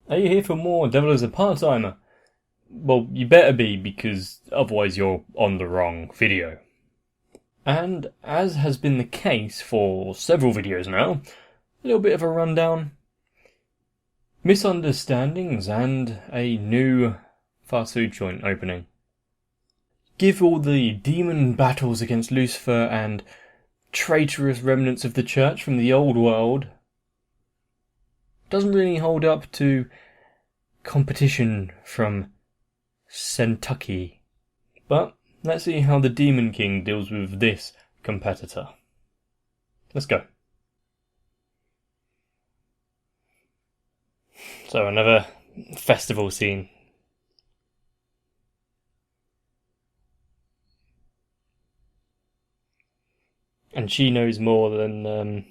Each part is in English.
Are you here for more Devil as a Part-Timer? Well, you better be, because otherwise you're on the wrong video. And as has been the case for several videos now, a little bit of a rundown. Misunderstandings and a new fast food joint opening. Give all the demon battles against Lucifer and traitorous remnants of the church from the old world. Doesn't really hold up to competition from Kentucky. But let's see how the Demon King deals with this competitor. Let's go. So another festival scene. And she knows more than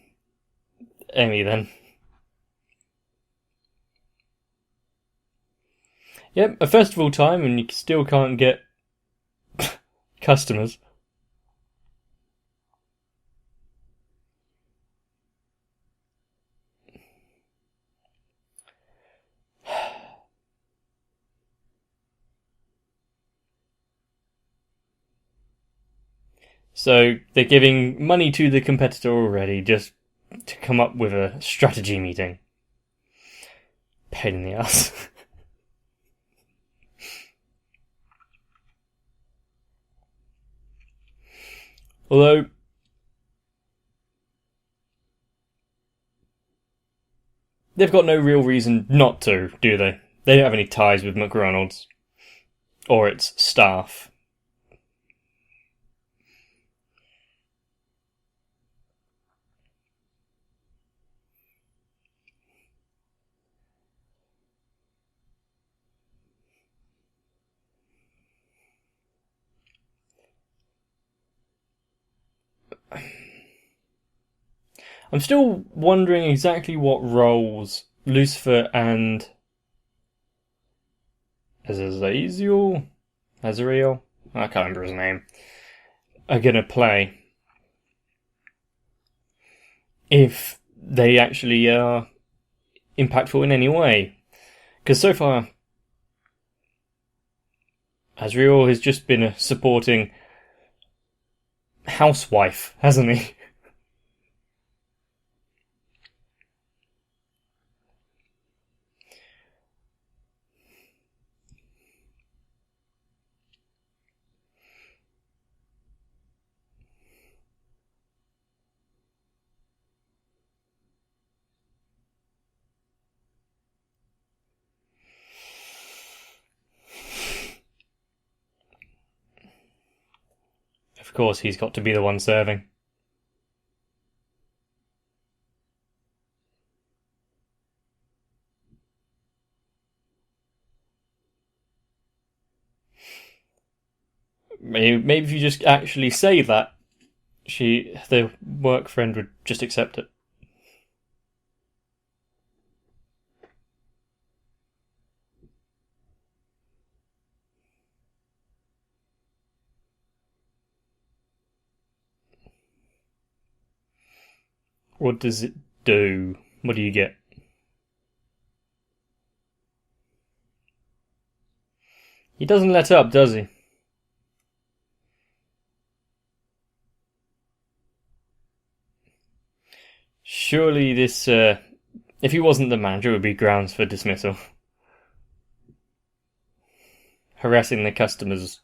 Emmy then. Yep, a festival time and you still can't get customers. So they're giving money to the competitor already just to come up with a strategy meeting. Pain in the ass. Although, they've got no real reason not to, do they? They don't have any ties with McDonald's. Or its staff. I'm still wondering exactly what roles Lucifer and Azrael, I can't remember his name, are gonna play. If they actually are impactful in any way. Because so far, Azrael has just been a supporting housewife, hasn't he? Of course, he's got to be the one serving. Maybe if you just actually say that, the work friend would just accept it. What does it do? What do you get? He doesn't let up, does he? Surely this, if he wasn't the manager, it would be grounds for dismissal. Harassing the customers.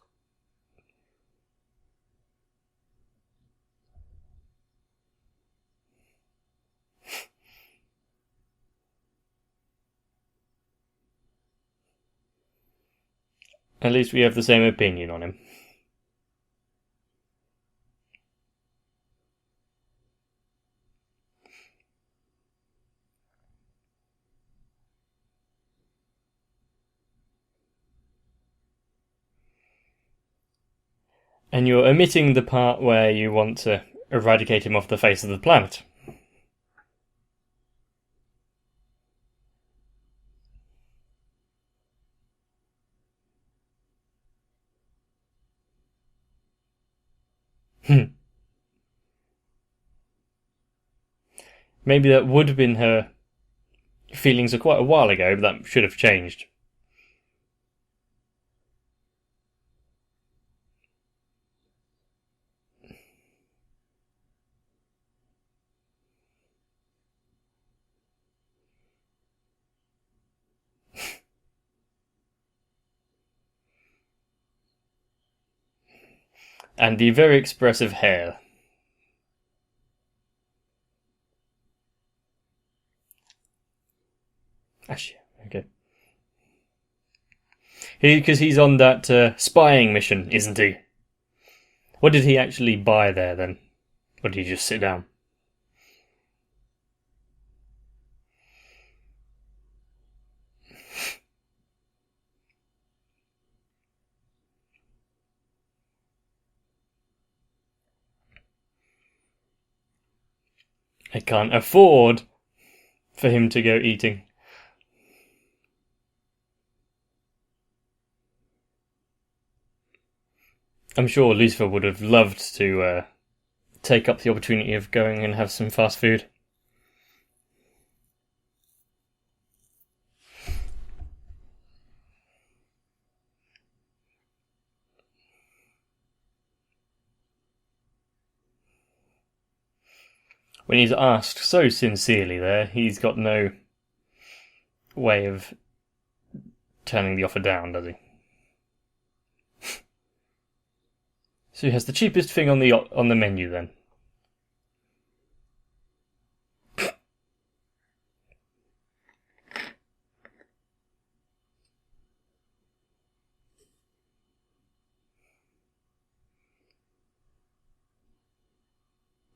At least we have the same opinion on him. And you're omitting the part where you want to eradicate him off the face of the planet. Maybe that would have been her feelings are quite a while ago, but that should have changed. And the very expressive hair. Actually, okay. Because he's on that spying mission, isn't he? What did he actually buy there, then? Or did he just sit down? I can't afford for him to go eating. I'm sure Lucifer would have loved to take up the opportunity of going and have some fast food. When he's asked so sincerely there, he's got no way of turning the offer down, does he? So he has the cheapest thing on the menu then.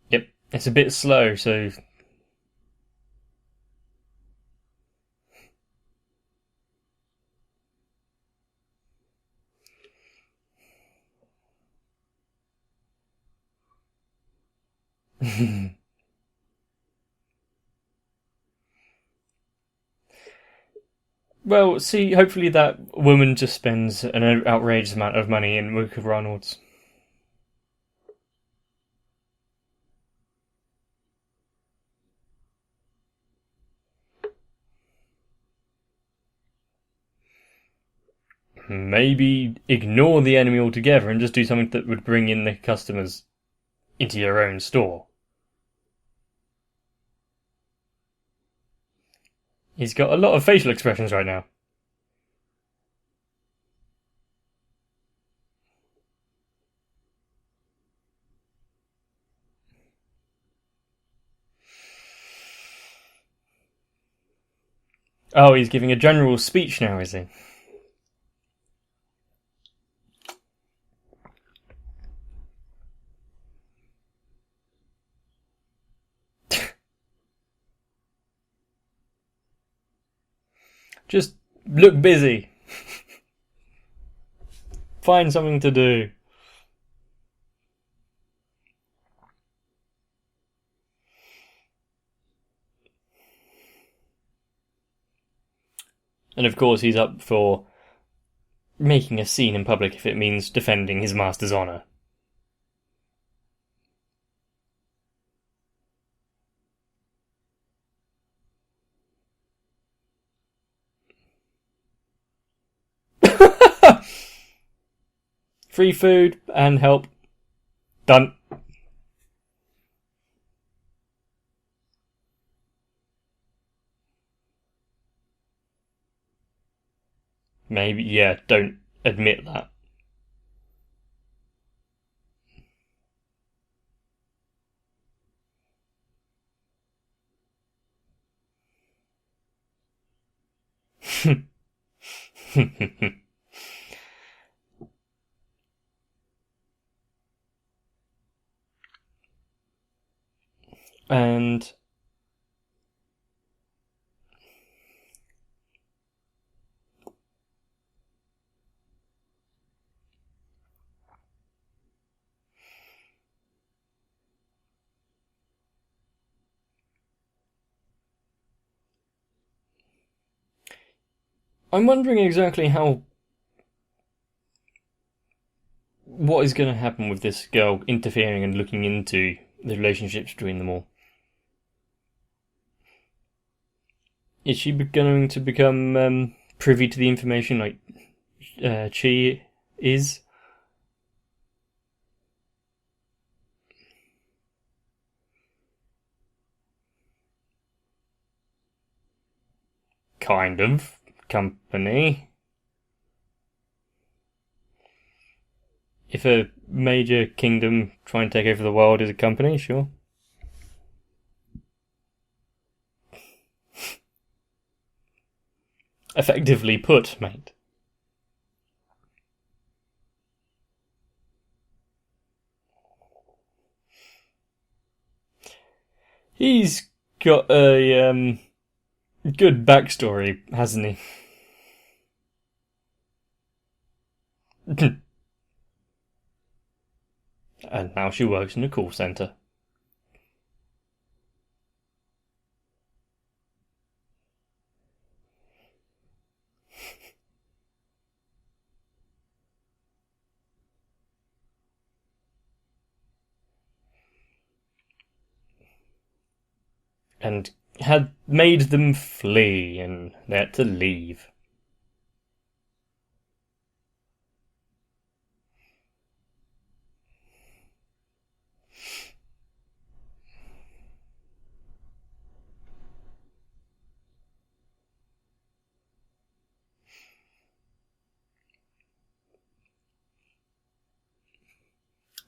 Yep, it's a bit slow, so... Well, see, hopefully that woman just spends an outrageous amount of money in Mook of Ronald's. Maybe ignore the enemy altogether and just do something that would bring in the customers into your own store. He's got a lot of facial expressions right now. Oh, he's giving a general speech now, is he? Just look busy. Find something to do. And of course he's up for making a scene in public if it means defending his master's honour. Free food and help. Done. Maybe, yeah, don't admit that. And I'm wondering exactly what is going to happen with this girl interfering and looking into the relationships between them all. Is she going to become privy to the information like Chi is? Kind of company. If a major kingdom trying to take over the world is a company, sure. Effectively put, mate. He's got a good backstory, hasn't he? And now she works in a call centre. And had made them flee and they had to leave.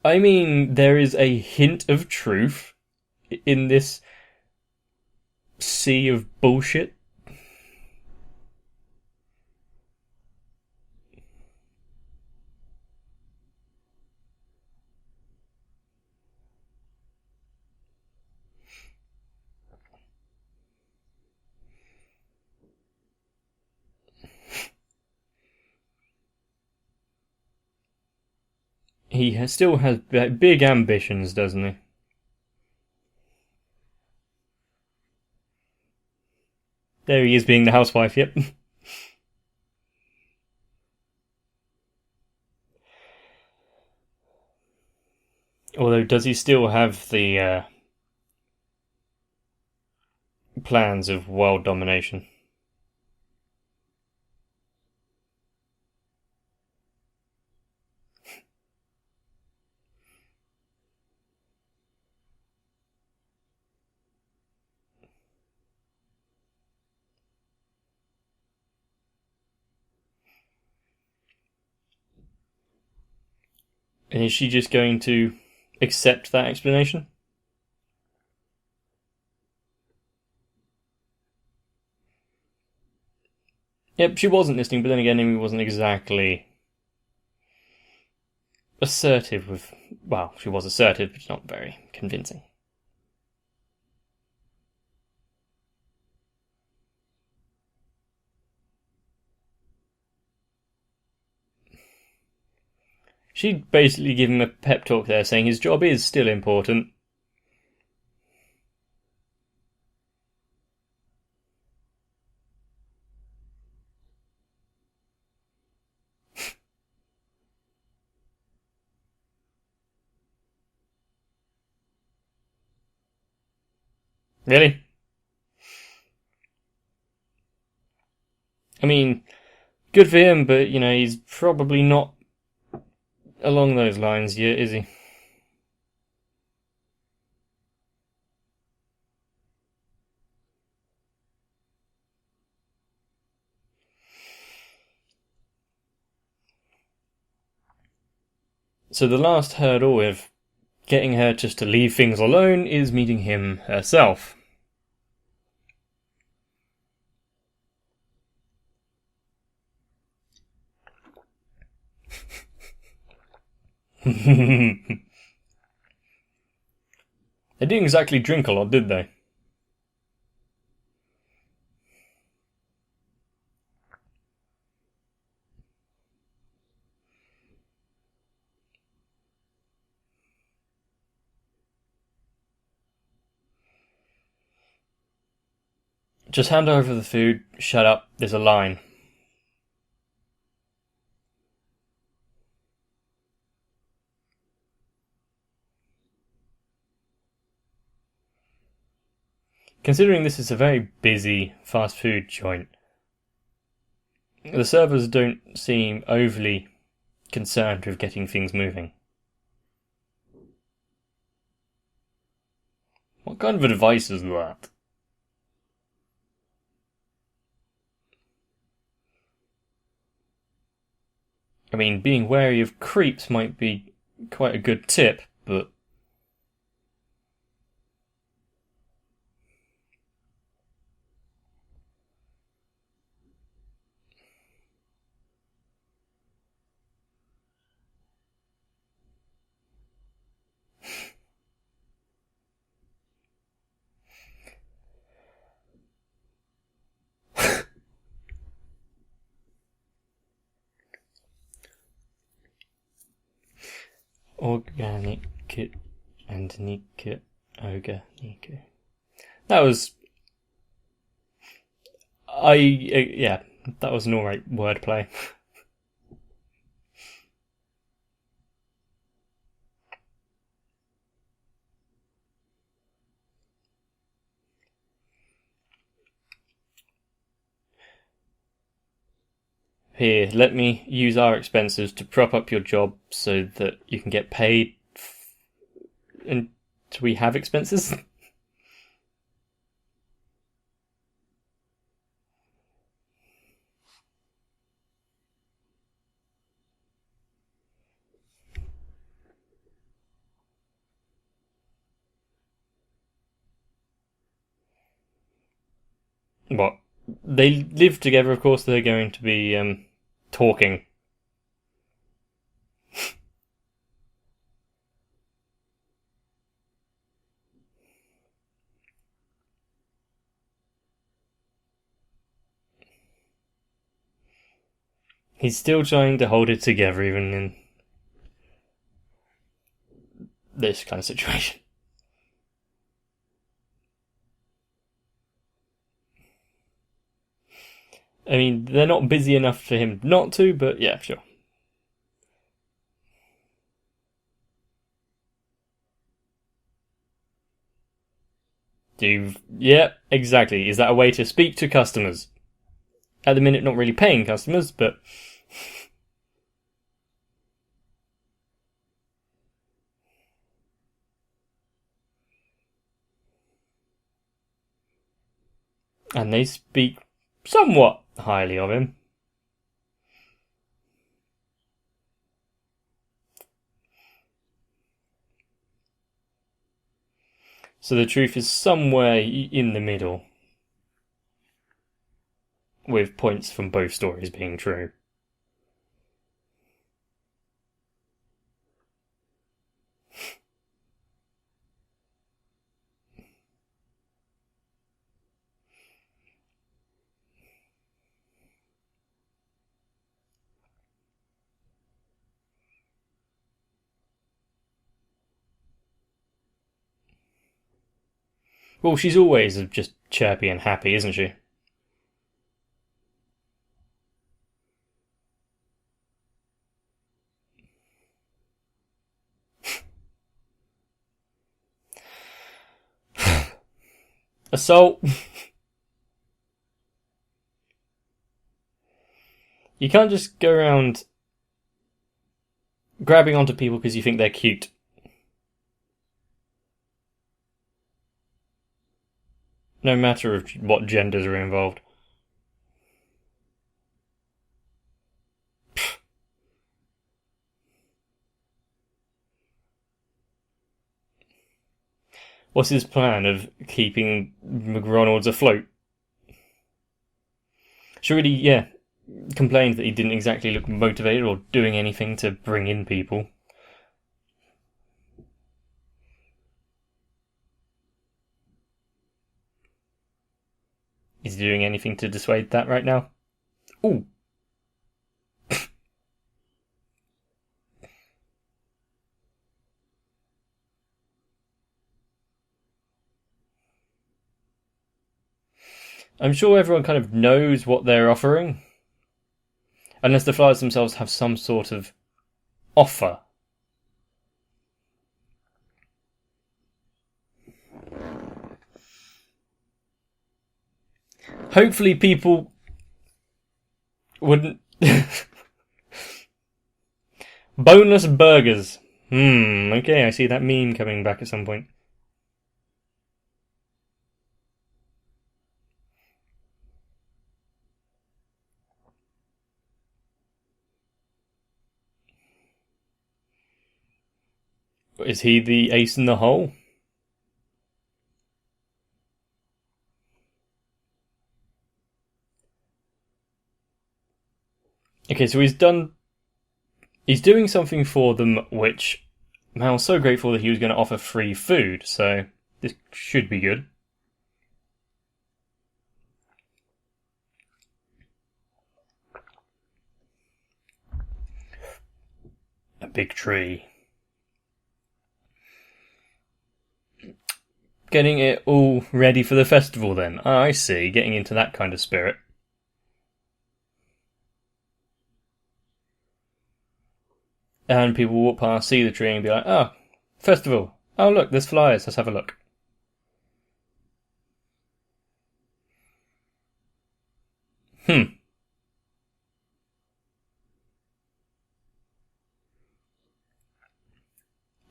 I mean, there is a hint of truth in this sea of bullshit. He still has big ambitions, doesn't he? There he is being the housewife, yep. Although, does he still have the plans of world domination? And is she just going to accept that explanation? Yep, she wasn't listening, but then again, Amy wasn't exactly assertive with. Well, she was assertive, but not very convincing. She'd basically give him a pep talk there, saying his job is still important. Really? I mean, good for him, but, he's probably not along those lines yet, is he? So the last hurdle of getting her just to leave things alone is meeting him herself. They didn't exactly drink a lot, did they? Just hand over the food, shut up, there's a line. Considering this is a very busy fast food joint, the servers don't seem overly concerned with getting things moving. What kind of advice is that? I mean, being wary of creeps might be quite a good tip, but... Organic and Nika Organic. That was... yeah, that was an alright wordplay. Here, let me use our expenses to prop up your job so that you can get paid. And do we have expenses? What? They live together, of course they're going to be, talking. He's still trying to hold it together even in this kind of situation. I mean, they're not busy enough for him not to, but yeah, sure. Yeah, exactly. Is that a way to speak to customers? At the minute, not really paying customers, but... And they speak somewhat highly of him. So the truth is somewhere in the middle, with points from both stories being true. Well, she's always just chirpy and happy, isn't she? Assault! You can't just go around grabbing onto people because you think they're cute. No matter of what genders are involved. What's his plan of keeping McRonald's afloat? She really, yeah, complained that he didn't exactly look motivated or doing anything to bring in people. Is he doing anything to dissuade that right now? Ooh. I'm sure everyone kind of knows what they're offering. Unless the flyers themselves have some sort of offer. Hopefully people wouldn't... Boneless burgers. Okay, I see that meme coming back at some point. Is he the ace in the hole? Okay, so he's doing something for them which I was so grateful that he was going to offer free food, so this should be good. A big tree. Getting it all ready for the festival then. Oh, I see, getting into that kind of spirit. And people walk past, see the tree and be like, oh, festival. Oh look, there's flyers, let's have a look.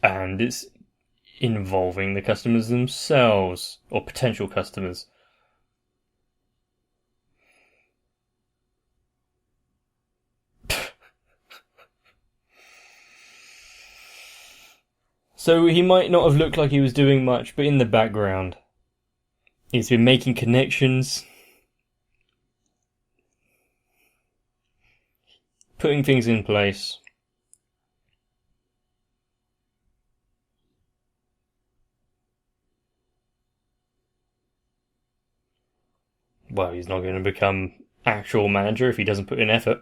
And it's involving the customers themselves, or potential customers. So he might not have looked like he was doing much, but in the background, he's been making connections, putting things in place. Well, he's not going to become actual manager if he doesn't put in effort.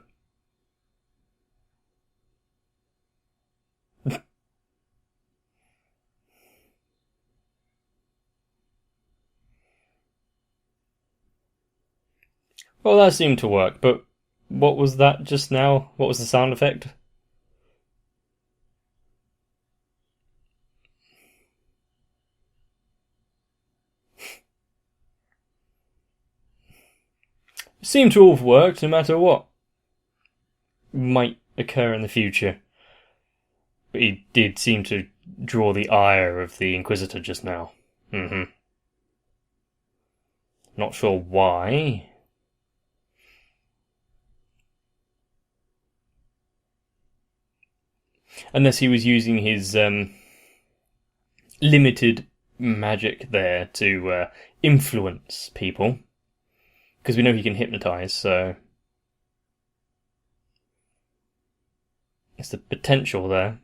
Well, that seemed to work, but what was that just now? What was the sound effect? It seemed to have worked no matter what might occur in the future. But he did seem to draw the ire of the Inquisitor just now. Not sure why. Unless he was using his limited magic there to influence people. Because we know he can hypnotise, so... It's the potential there.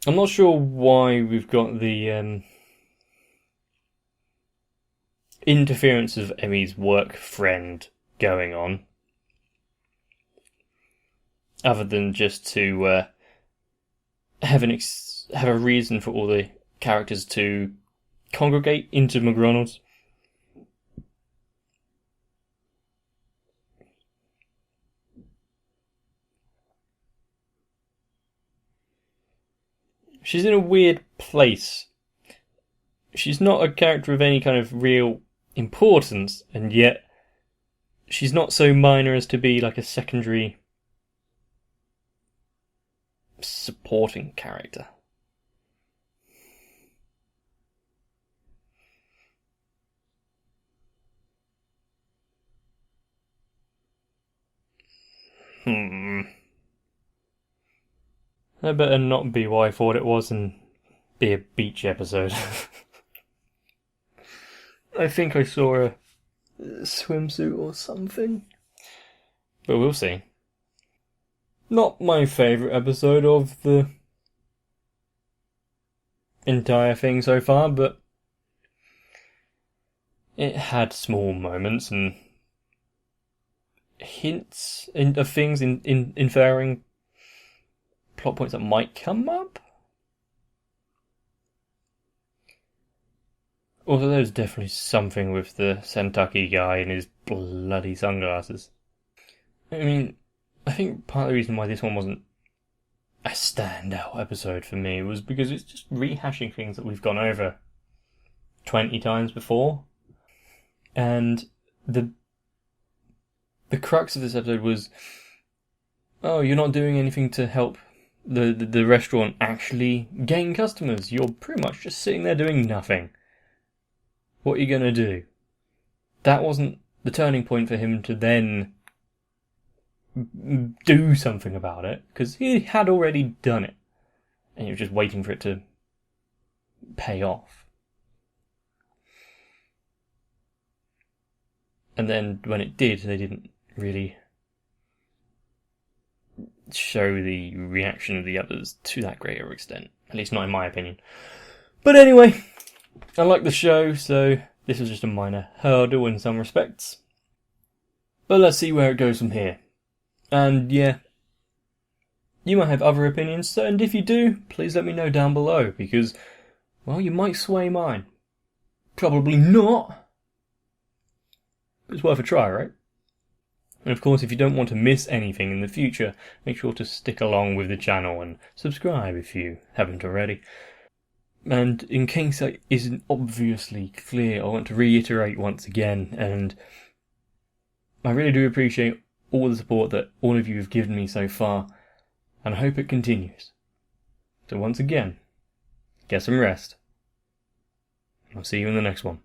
I'm not sure why we've got the interference of Emmy's work friend going on, other than just to have a reason for all the characters to congregate into McDonald's. She's in a weird place. She's not a character of any kind of real importance, and yet she's not so minor as to be like a secondary supporting character. That better not be what I thought it was and be a beach episode. I think I saw a swimsuit or something. But we'll see. Not my favourite episode of the entire thing so far, but it had small moments and hints of things inferring plot points that might come up. Also, there's definitely something with the Sentaki guy and his bloody sunglasses. I mean, I think part of the reason why this one wasn't a standout episode for me was because it's just rehashing things that we've gone over 20 times before. And the crux of this episode was, oh, you're not doing anything to help the restaurant actually gain customers. You're pretty much just sitting there doing nothing. What are you going to do? That wasn't the turning point for him to then do something about it, because he had already done it. And he was just waiting for it to pay off. And then when it did, they didn't really show the reaction of the others to that greater extent. At least not in my opinion. But anyway, I like the show, so this was just a minor hurdle in some respects. But let's see where it goes from here. And yeah, you might have other opinions, and if you do, please let me know down below, because, well, you might sway mine. Probably not. But it's worth a try, right? And of course, if you don't want to miss anything in the future, make sure to stick along with the channel and subscribe if you haven't already. And in case that isn't obviously clear, I want to reiterate once again, and I really do appreciate all the support that all of you have given me so far, and I hope it continues. So once again, get some rest. I'll see you in the next one.